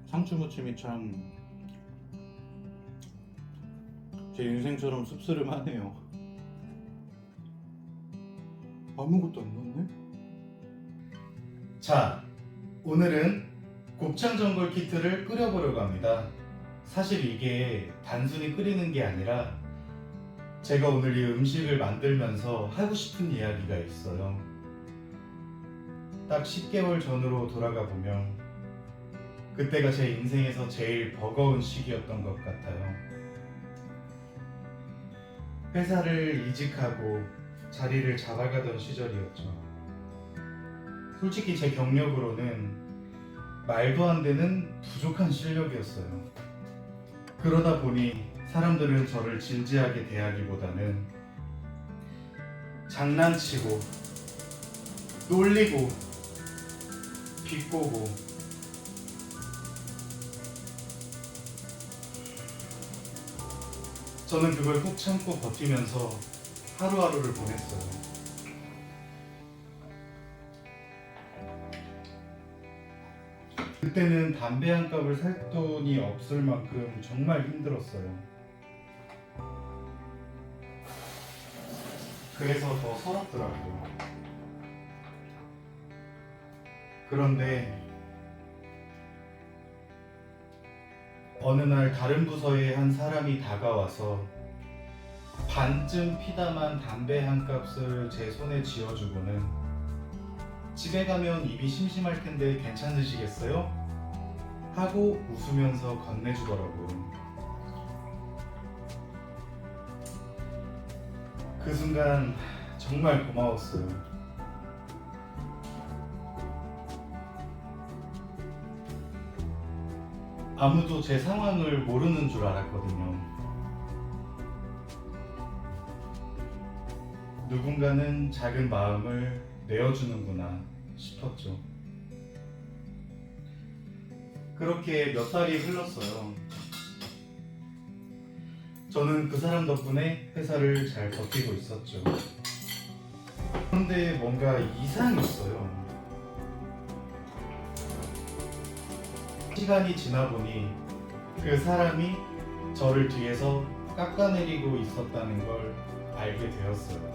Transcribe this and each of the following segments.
상추무침이 참 제 인생처럼 씁쓸하네요. 아무것도 안 넣었네? 자, 오늘은 곱창 전골 키트를 끓여보려고 합니다. 사실 이게 단순히 끓이는 게 아니라 제가 오늘 이 음식을 만들면서 하고 싶은 이야기가 있어요. 딱 10개월 전으로 돌아가 보면 그때가 제 인생에서 제일 버거운 시기였던 것 같아요. 회사를 이직하고 자리를 잡아가던 시절이었죠. 솔직히 제 경력으로는 말도 안 되는 부족한 실력이었어요. 그러다 보니 사람들은 저를 진지하게 대하기보다는 장난치고 놀리고 비꼬고 저는 그걸 꾹 참고 버티면서 하루하루를 보냈어요. 그때는 담배 한 갑을 살 돈이 없을 만큼 정말 힘들었어요. 그래서 더 서럽더라고요. 그런데 어느 날 다른 부서의 한 사람이 다가와서 반쯤 피다만 담배 한 값을 제 손에 쥐어주고는 집에 가면 입이 심심할 텐데 괜찮으시겠어요? 하고 웃으면서 건네주더라고요. 그 순간 정말 고마웠어요. 아무도 제 상황을 모르는 줄 알았거든요. 누군가는 작은 마음을 내어주는구나 싶었죠. 그렇게 몇 달이 흘렀어요. 저는 그 사람 덕분에 회사를 잘 버티고 있었죠. 그런데 뭔가 이상이 있어요. 시간이 지나 보니 그 사람이 저를 뒤에서 깎아내리고 있었다는 걸 알게 되었어요.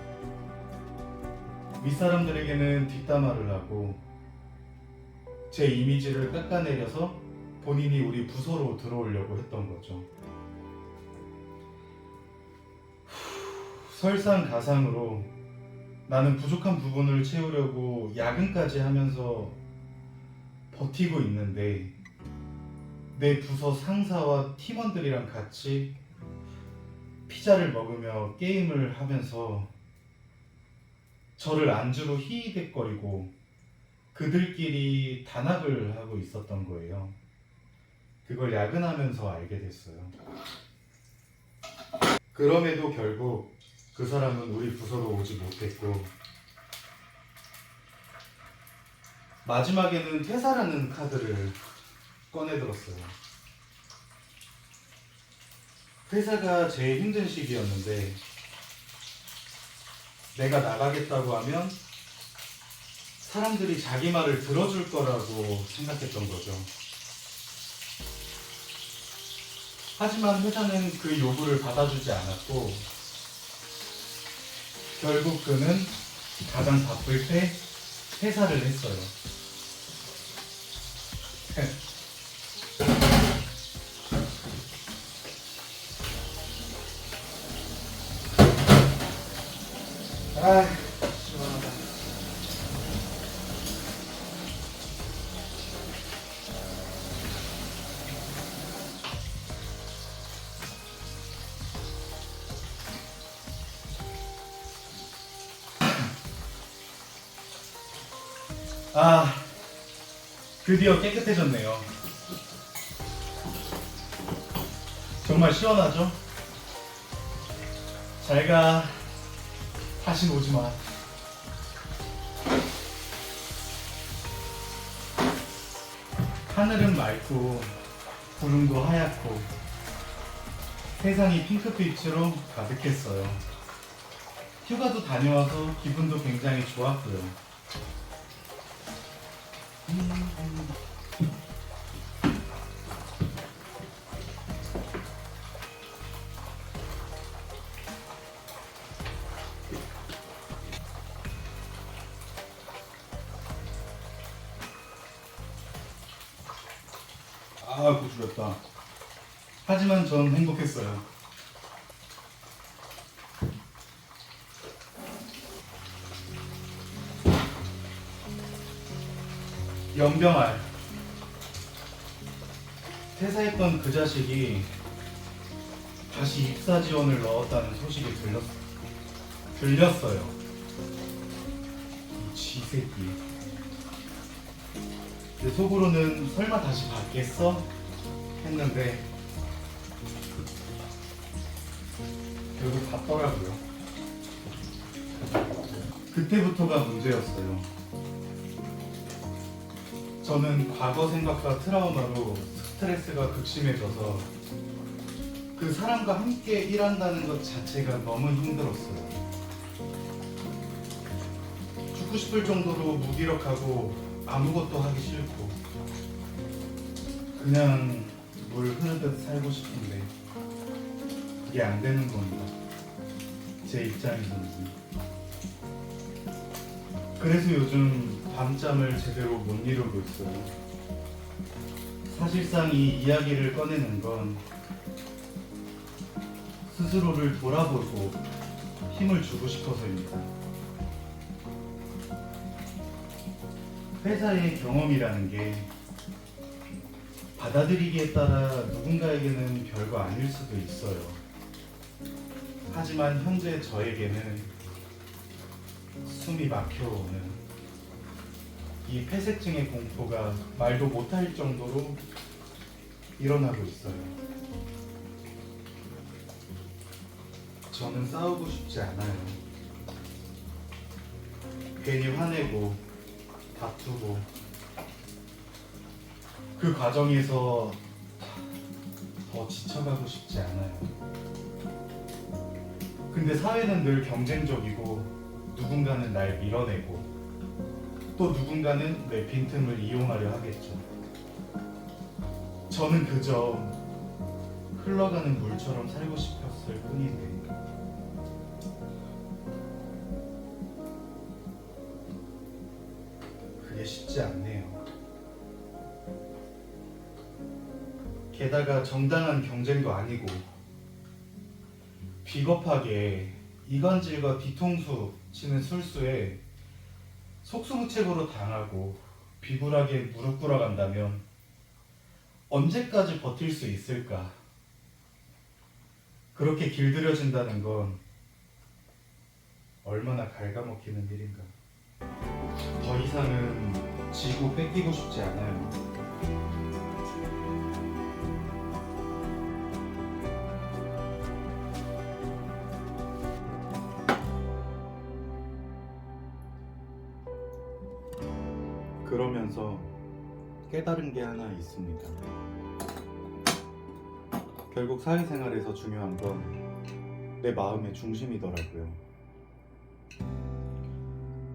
윗사람들에게는 뒷담화를 하고 제 이미지를 깎아내려서 본인이 우리 부서로 들어오려고 했던 거죠. 설상가상으로 나는 부족한 부분을 채우려고 야근까지 하면서 버티고 있는데 내 부서 상사와 팀원들이랑 같이 피자를 먹으며 게임을 하면서 저를 안주로 히히댔거리고 그들끼리 단합을 하고 있었던 거예요. 그걸 야근하면서 알게 됐어요. 그럼에도 결국 그 사람은 우리 부서로 오지 못했고 마지막에는 퇴사라는 카드를 꺼내들었어요. 회사가 제일 힘든 시기였는데 내가 나가겠다고 하면 사람들이 자기 말을 들어줄 거라고 생각했던 거죠. 하지만 회사는 그 요구를 받아주지 않았고 결국 그는 가장 바쁠 때 퇴사를 했어요. 아, 시원하다. 아, 드디어 깨끗해졌네요. 정말 시원하죠? 잘 가. 다시 오지 마. 하늘은 맑고 구름도 하얗고 세상이 핑크빛으로 가득했어요. 휴가도 다녀와서 기분도 굉장히 좋았고요. 아, 고추렸다. 하지만 전 행복했어요. 연병알. 퇴사했던 그 자식이 다시 입사 지원을 넣었다는 소식이 들렸어요. 이 쥐새끼. 내 속으로는 설마 다시 받겠어? 했는데 결국 받더라고요. 그때부터가 문제였어요. 저는 과거 생각과 트라우마로 스트레스가 극심해져서 그 사람과 함께 일한다는 것 자체가 너무 힘들었어요. 죽고 싶을 정도로 무기력하고 아무것도 하기 싫고 그냥 물 흐르듯 살고 싶은데 그게 안 되는 겁니다. 제 입장에서는. 그래서 요즘 밤잠을 제대로 못 이루고 있어요. 사실상 이 이야기를 꺼내는 건 스스로를 돌아보고 힘을 주고 싶어서입니다. 회사의 경험이라는 게 받아들이기에 따라 누군가에게는 별거 아닐 수도 있어요. 하지만 현재 저에게는 숨이 막혀오는 이 폐쇄증의 공포가 말도 못할 정도로 일어나고 있어요. 저는 싸우고 싶지 않아요. 괜히 화내고 다투고 그 과정에서 더 지쳐가고 싶지 않아요. 근데 사회는 늘 경쟁적이고 누군가는 날 밀어내고 또 누군가는 내 빈틈을 이용하려 하겠죠. 저는 그저 흘러가는 물처럼 살고 싶었을 뿐인데 그게 쉽지 않네요. 게다가 정당한 경쟁도 아니고 비겁하게 이간질과 뒤통수 치는 술수에 속수무책으로 당하고 비굴하게 무릎 꿇어간다면 언제까지 버틸 수 있을까? 그렇게 길들여진다는 건 얼마나 갉아먹히는 일인가. 더 이상은 지고 뺏기고 싶지 않아요. 그러면서 깨달은 게 하나 있습니다. 결국 사회생활에서 중요한 건 내 마음의 중심이더라고요.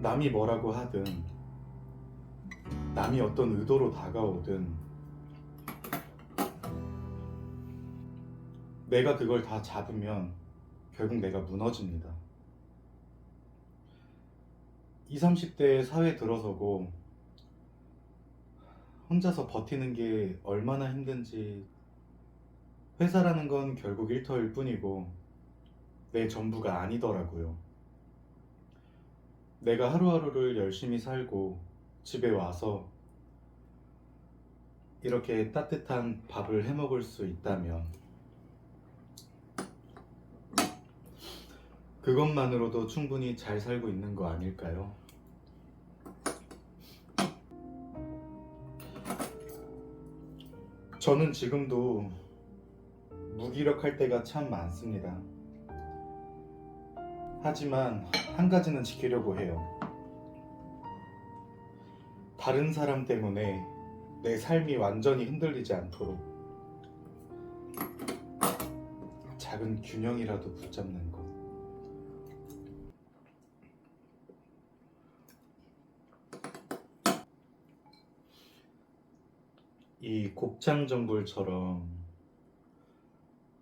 남이 뭐라고 하든 남이 어떤 의도로 다가오든 내가 그걸 다 잡으면 결국 내가 무너집니다. 20, 30대에 사회 들어서고 혼자서 버티는 게 얼마나 힘든지. 회사라는 건 결국 일터일 뿐이고 내 전부가 아니더라고요. 내가 하루하루를 열심히 살고 집에 와서 이렇게 따뜻한 밥을 해 먹을 수 있다면 그것만으로도 충분히 잘 살고 있는 거 아닐까요? 저는 지금도 무기력할 때가 참 많습니다. 하지만 한 가지는 지키려고 해요. 다른 사람 때문에 내 삶이 완전히 흔들리지 않도록 작은 균형이라도 붙잡는 것. 이 곱창 전골처럼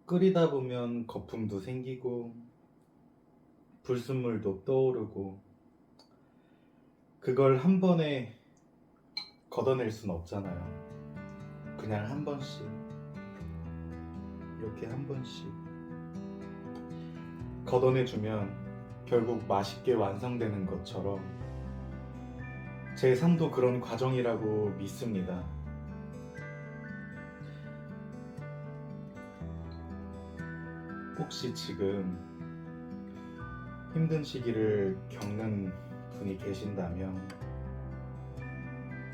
끓이다 보면 거품도 생기고 불순물도 떠오르고 그걸 한 번에 걷어낼 순 없잖아요. 그냥 한 번씩, 이렇게 한 번씩 걷어내주면 결국 맛있게 완성되는 것처럼 제 삶도 그런 과정이라고 믿습니다. 혹시 지금 힘든 시기를 겪는 분이 계신다면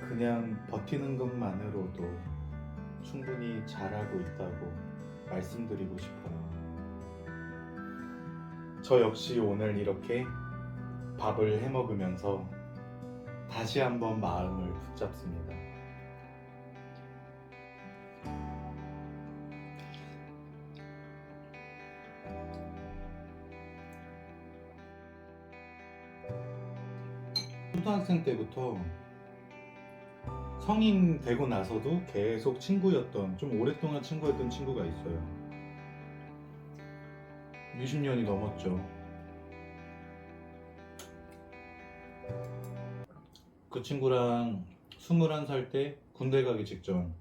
그냥 버티는 것만으로도 충분히 잘하고 있다고 말씀드리고 싶어요. 저 역시 오늘 이렇게 밥을 해 먹으면서 다시 한번 마음을 붙잡습니다. 초등학생 때부터 성인 되고 나서도 계속 친구였던, 좀 오랫동안 친구였던 친구가 있어요. 20년이 넘었죠. 그 친구랑 21살 때 군대 가기 직전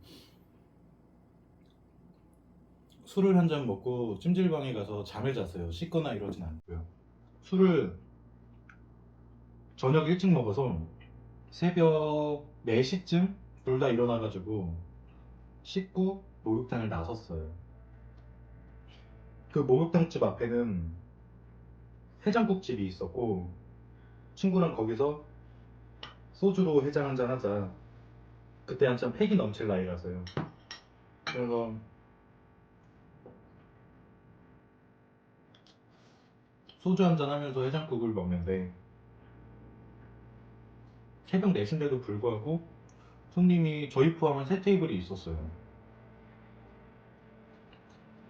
술을 한 잔 먹고 찜질방에 가서 잠을 잤어요. 씻거나 이러진 않고요. 술을 저녁 일찍 먹어서 새벽 4시쯤 둘 다 일어나가지고 씻고 목욕탕을 나섰어요. 그 목욕탕집 앞에는 해장국집이 있었고 친구랑 거기서 소주로 해장 한잔 하자. 그때 한참 패기 넘칠 나이라서요. 그래서 소주 한잔 하면서 해장국을 먹는데 새벽 4시인데도 불구하고 손님이 저희 포함한 3테이블이 있었어요.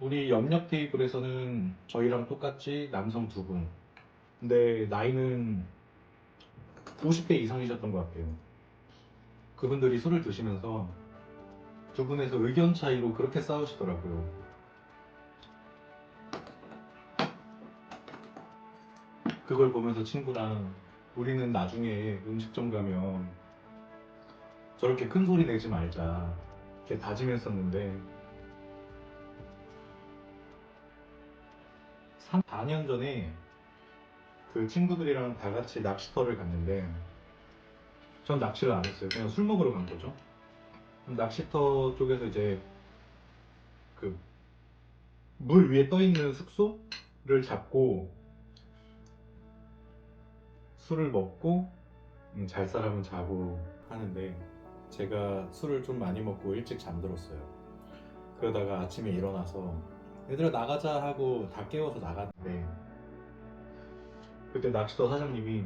우리 옆옆 테이블에서는 저희랑 똑같이 남성 2분. 근데 나이는 50대 이상이셨던 것 같아요. 그분들이 술을 드시면서 두 분에서 의견 차이로 그렇게 싸우시더라고요. 그걸 보면서 친구랑 우리는 나중에 음식점 가면 저렇게 큰 소리 내지 말자 이렇게 다짐했었는데 4년 전에 그 친구들이랑 다 같이 낚시터를 갔는데 전 낚시를 안 했어요. 그냥 술 먹으러 간 거죠. 낚시터 쪽에서 이제 그 물 위에 떠 있는 숙소를 잡고 술을 먹고 잘 사람은 자고 하는데 제가 술을 좀 많이 먹고 일찍 잠들었어요. 그러다가 아침에 일어나서 얘들아 나가자 하고 다 깨워서 나갔는데 그때 낚시터 사장님이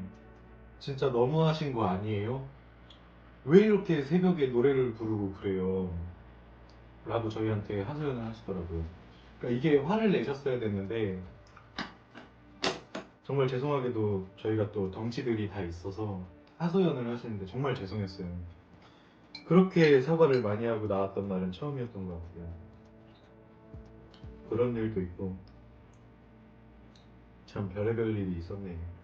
진짜 너무하신 거 아니에요? 왜 이렇게 새벽에 노래를 부르고 그래요? 라고 저희한테 하소연을 하시더라고요. 그러니까 이게 화를 내셨어야 됐는데 정말 죄송하게도 저희가 또 덩치들이 다 있어서 하소연을 하시는데 정말 죄송했어요. 그렇게 사과를 많이 하고 나왔던 날은 처음이었던 것 같아요. 그런 일도 있고 참 별의별 일이 있었네요.